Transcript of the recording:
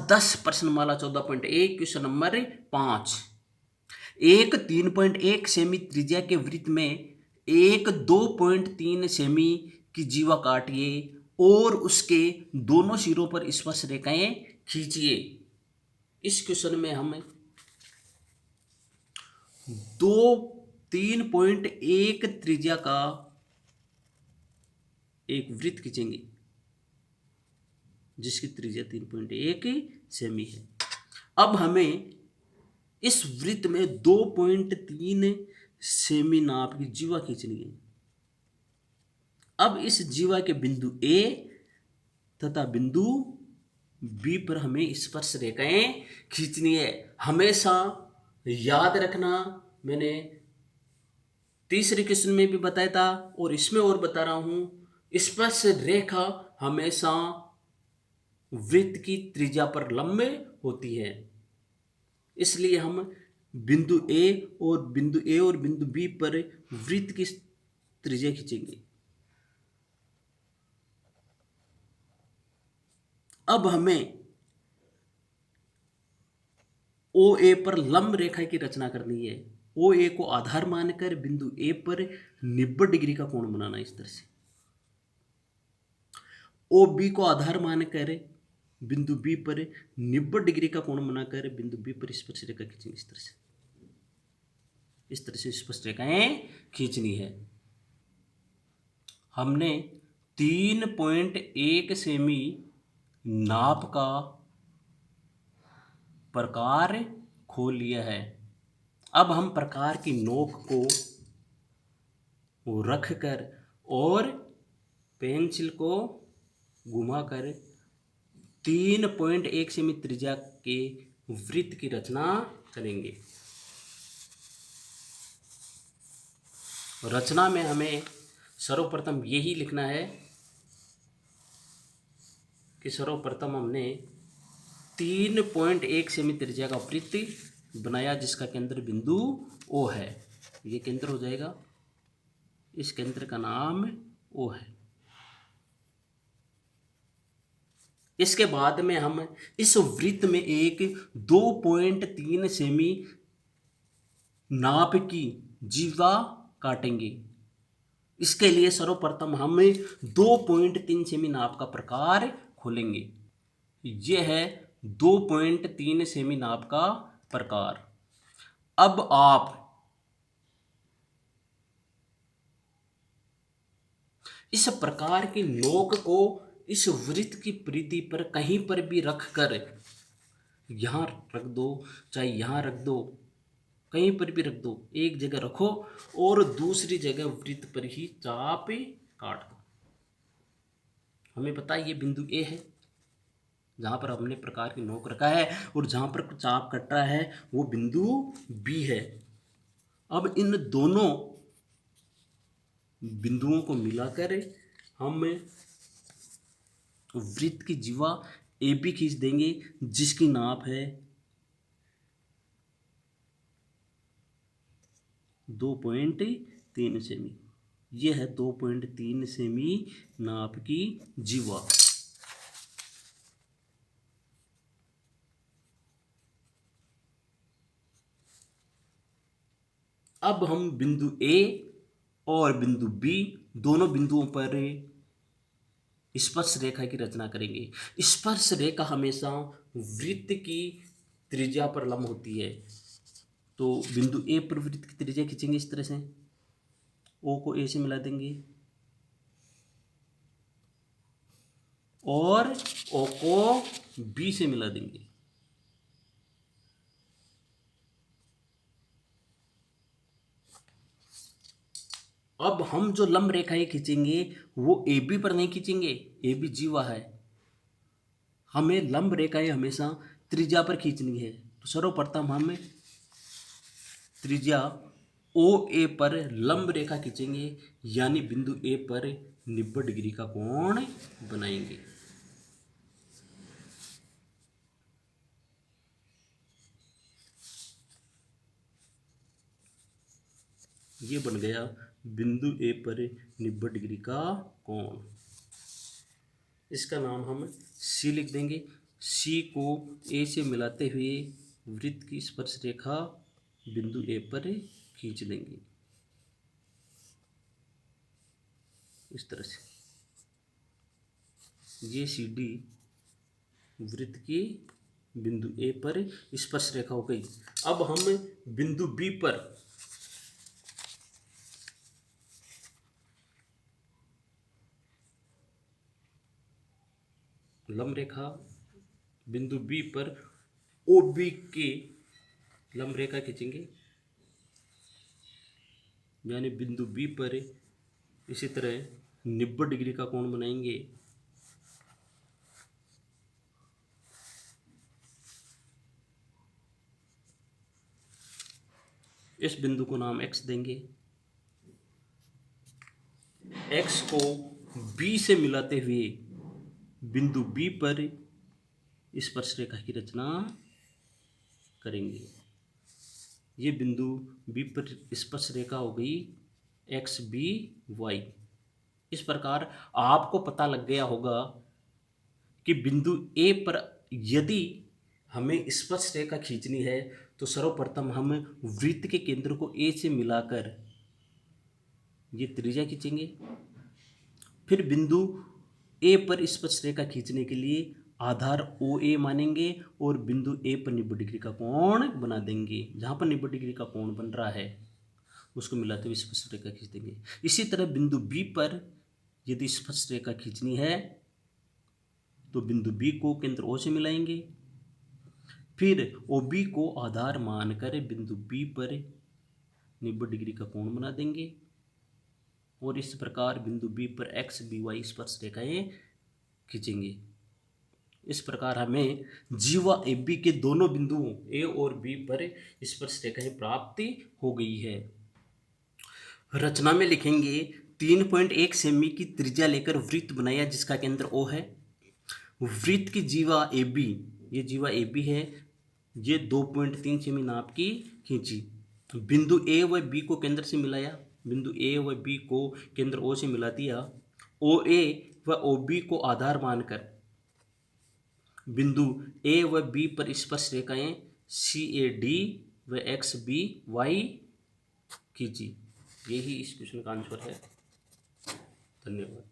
10 प्रश्नमाला 14.1 question number 5। एक 3.1 semi त्रिज्या के वृत्त में एक 2.3 सेमी की जीवा काटिए और उसके दोनों सिरों पर स्पर्श रेखाएं खींचिए। इस क्वेश्चन में हम 3.1 त्रिज्या का एक वृत्त खींचेंगे जिसकी त्रिज्या 3.1 सेमी है। अब हमें इस वृत्त में 2.3 सेमी नाप की जीवा खींचनी है। अब इस जीवा के बिंदु ए तथा बिंदु बी पर हमें स्पर्श रेखाएं खींचनी है। हमेशा याद रखना, मैंने तीसरे क्वेश्चन में भी बताया था और इसमें और बता रहा हूं, स्पर्श रेखा हमेशा वृत्त की त्रिज्या पर लंब होती है। इसलिए हम बिंदु ए और बिंदु बी पर वृत्त की त्रिज्या खींचेंगे। अब हमें ओ ए पर लंब रेखा की रचना करनी है। ओ ए को आधार मानकर बिंदु ए पर 90 डिग्री का कोण बनाना है। इस तरह से ओ बी को आधार मानकर बिंदु बी पर 90 डिग्री का कोण बनाकर बिंदु बी पर स्पर्श रेखा खींचेंगे। इस तरह से स्पर्श रेखाएं खींचनी है। हमने 3.1 सेमी नाप का प्रकार खोल लिया है। अब हम प्रकार की नोक को रखकर और पेंसिल को घुमाकर 3.1 सेमी त्रिज्या के वृत्त की रचना करेंगे। रचना में हमें सर्वप्रथम यही लिखना है कि सर्वप्रथम हमने 3.1 सेमी त्रिज्या का वृत्त बनाया जिसका केंद्र बिंदु ओ है। ये केंद्र हो जाएगा, इस केंद्र का नाम ओ है। इसके बाद में हम इस वृत्त में एक 2.3 सेमी नाप की जीवा काटेंगे। इसके लिए सर्वप्रथम हम 2.3 सेमी नाप का प्रकार खोलेंगे। यह है 2.3 सेमी नाप का प्रकार। अब आप इस प्रकार की नोक को इस वृत्त की परिधि पर कहीं पर भी रखकर, यहां रख दो चाहे यहां रख दो, कहीं पर भी रख दो, एक जगह रखो और दूसरी जगह वृत्त पर ही चाप काट दो। हमें पता है ये बिंदु ए है जहां पर हमने प्रकार की नोक रखा है, और जहां पर चाप कट रहा है वो बिंदु बी है। अब इन दोनों बिंदुओं को मिलाकर हम वृत्त की जीवा ए बी खींच देंगे जिसकी नाप है 2.3 सेमी। यह है 2.3 सेमी नाप की जीवा। अब हम बिंदु ए और बिंदु बी दोनों बिंदुओं पर स्पर्श रेखा की रचना करेंगे। स्पर्श रेखा हमेशा वृत्त की त्रिज्या पर लंब होती है। तो बिंदु ए पर वृत्त की त्रिज्या खींचेंगे इस तरह से, ओ को ए से मिला देंगे और ओ को बी से मिला देंगे। अब हम जो लंब रेखाएं खींचेंगे वो ए बी पर नहीं खींचेंगे, ए बी जीवा है। हमें लंब रेखाएं हमेशा त्रिज्या पर खींचनी है। तो सर्वप्रथम हम त्रिज्या ओ ए पर लंब रेखा खींचेंगे, यानी बिंदु ए पर 90 डिग्री का कोण बनाएंगे। ये बन गया बिंदु ए पर 90 डिग्री का कोण। इसका नाम हम सी लिख देंगे सी को ए से मिलाते हुए वृत्त की स्पर्श रेखा बिंदु ए पर खींच देंगे, इस तरह से। ये सी डी वृत्त की बिंदु ए पर स्पर्श रेखा हो गई। अब हम बिंदु बी पर लंब रेखा, बिंदु बी पर ओ बी के लंब रेखा खींचेंगे, यानी बिंदु बी पर इसी तरह 90 डिग्री का कोण बनाएंगे। इस बिंदु को नाम x देंगे। x को b से मिलाते हुए बिंदु b पर स्पर्श रेखा की रचना करेंगे। ये बिंदु b पर स्पर्श रेखा हो गई एक्स बी वाई। इस प्रकार आपको पता लग गया होगा कि बिंदु A पर यदि हमें स्पर्श रेखा खींचनी है तो सर्वप्रथम हम वृत्त के केंद्र को A से मिलाकर ये त्रिज्या खींचेंगे। फिर बिंदु A पर स्पर्श रेखा खींचने के लिए आधार OA मानेंगे और बिंदु A पर 90 डिग्री का कोण बना देंगे। जहाँ पर 90 डिग्री का कोण बन रहा है उसको मिलाते हुए स्पर्श रेखा खींच देंगे। इसी तरह बिंदु B पर यदि स्पर्श रेखा खींचनी है तो बिंदु B को केंद्र O से मिलाएंगे, फिर OB को आधार मानकर बिंदु B पर 90 डिग्री का कोण बना देंगे और इस प्रकार बिंदु B पर एक्स बी वाई स्पर्श रेखाएं खींचेंगे। इस प्रकार हमें जीवा AB के दोनों बिंदुओं A और B पर स्पर्श रेखाएं प्राप्त हो गई है। रचना में लिखेंगे 3.1 सेमी की त्रिज्या लेकर वृत्त बनाया जिसका केंद्र O है। वृत्त की जीवा AB, ये जीवा AB है, ये 2.3 सेमी नाप की खींची। बिंदु A व B को केंद्र से मिलाया, बिंदु A व B को केंद्र O से मिला दिया। OA व OB को आधार मानकर बिंदु A व B पर स्पर्श रेखाएं CAD व XBY खींची। यही इस क्वेश्चन का आंसर है। धन्यवाद।